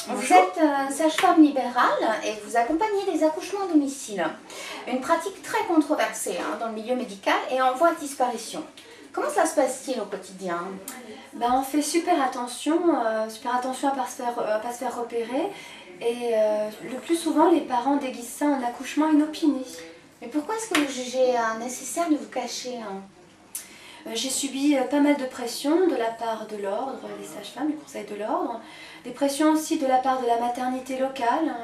vous êtes sage-femme libérale et vous accompagnez les accouchements à domicile. Une pratique très controversée dans le milieu médical et en voie de disparition. Comment ça se passe-t-il au quotidien? On fait super attention à ne pas se faire repérer. Et le plus souvent, les parents déguisent ça en accouchement inopiné. Mais pourquoi est-ce que vous jugez nécessaire de vous cacher J'ai subi pas mal de pression de la part de l'ordre, des sages-femmes, du conseil de l'ordre. Des pressions aussi de la part de la maternité locale,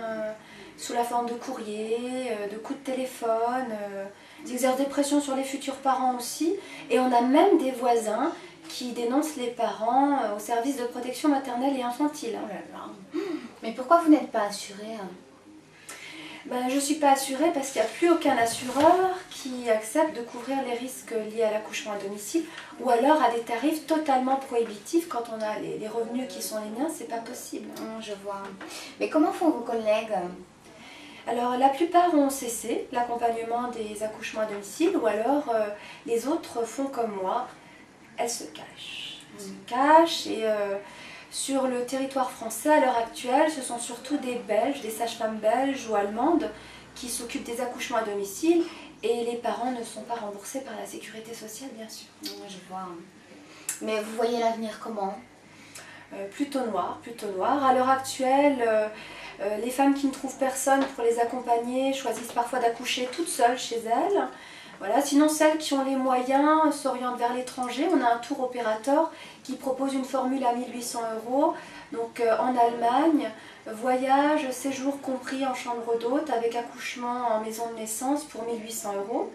sous la forme de courrier, de coups de téléphone. Ils exercent des pressions sur les futurs parents aussi. Et on a même des voisins qui dénoncent les parents au service de protection maternelle et infantile. Oh là là. Mais pourquoi vous n'êtes pas assurée Je ne suis pas assurée parce qu'il n'y a plus aucun assureur qui accepte de couvrir les risques liés à l'accouchement à domicile ou alors à des tarifs totalement prohibitifs. Quand on a les revenus qui sont les miens, c'est pas possible. Je vois. Mais comment font vos collègues? Alors la plupart ont cessé l'accompagnement des accouchements à domicile ou alors les autres font comme moi, elles se cachent. Elles se cachent et sur le territoire français à l'heure actuelle, ce sont surtout des Belges, des sages-femmes belges ou allemandes qui s'occupent des accouchements à domicile et les parents ne sont pas remboursés par la sécurité sociale bien sûr. Je vois. Mais vous voyez l'avenir comment? Plutôt noir, plutôt noir. À l'heure actuelle, les femmes qui ne trouvent personne pour les accompagner choisissent parfois d'accoucher toutes seules chez elles. Voilà. Sinon, celles qui ont les moyens s'orientent vers l'étranger. On a un tour opérateur qui propose une formule à 1 800 €. Donc en Allemagne, voyage, séjour compris en chambre d'hôte avec accouchement en maison de naissance pour 1 800 €.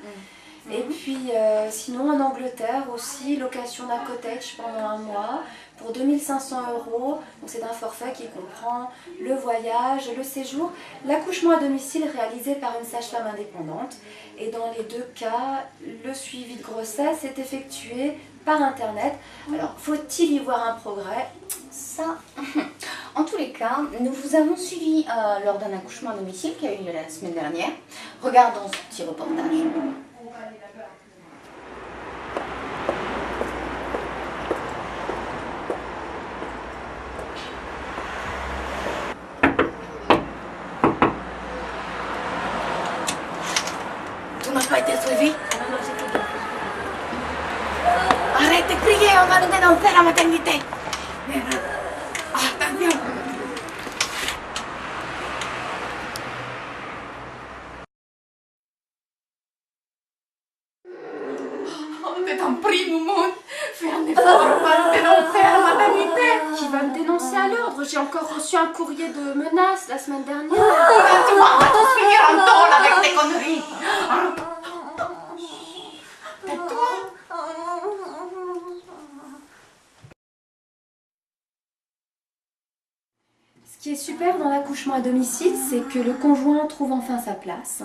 Et puis sinon en Angleterre aussi, location d'un cottage pendant 1 mois pour 2 500 €. Donc c'est un forfait qui comprend le voyage, le séjour, l'accouchement à domicile réalisé par une sage-femme indépendante. Et dans les deux cas, le suivi de grossesse est effectué par internet. Alors faut-il y voir un progrès? Ça, en tous les cas, nous vous avons suivi lors d'un accouchement à domicile qui a eu lieu la semaine dernière. Regardons ce petit reportage. Tu n'as pas été suivi? Arrête de crier, on va nous dénoncer à la maternité. Attention. Je t'en prie, Moumoune, fais un effort, on va nous dénoncer à la maternité. Qui va me dénoncer à l'ordre? J'ai encore reçu un courrier de menace la semaine dernière. Tu vas te finir en tôle avec tes conneries. Tais-toi. Ce qui est super dans l'accouchement à domicile, c'est que le conjoint trouve enfin sa place.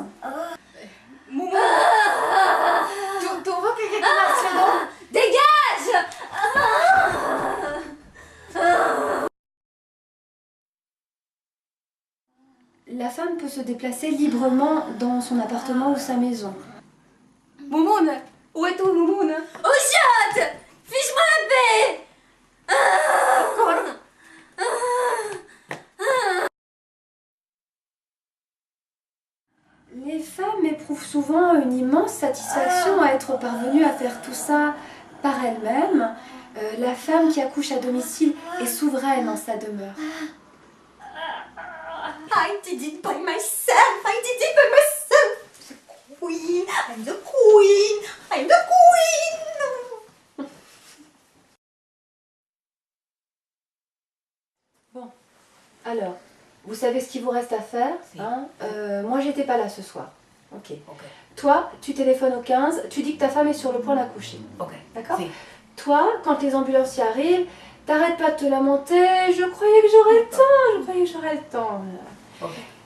Moumou, tu veux que je te marche dedans? Dégage! La femme peut se déplacer librement dans son appartement ou sa maison. Moumoune, où es-tu, Moumoune? Au shot! Fiche-moi la paix! Les femmes éprouvent souvent une immense satisfaction à être parvenues à faire tout ça par elles-mêmes. La femme qui accouche à domicile est souveraine en sa demeure. I did it by myself! I did it by myself! The queen! I'm the queen! I'm the queen! Bon, alors, vous savez ce qu'il vous reste à faire, hein? Moi, j'étais pas là ce soir. Ok. Toi, tu téléphones au 15, tu dis que ta femme est sur le point d'accoucher. D'accord? Toi, quand les ambulanciers arrivent, t'arrêtes pas de te lamenter. Je croyais que j'aurais le temps.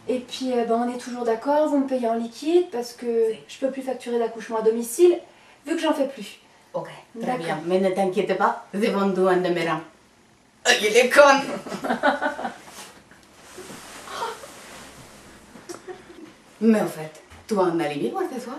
Et puis, on est toujours d'accord, vous me payez en liquide parce que je peux plus facturer d'accouchement à domicile vu que j'en fais plus. Ok, très bien. Mais ne t'inquiète pas, j'ai vendu un de mes rangs. Il est con. Mais en fait, tu as un alibi pour ce soir?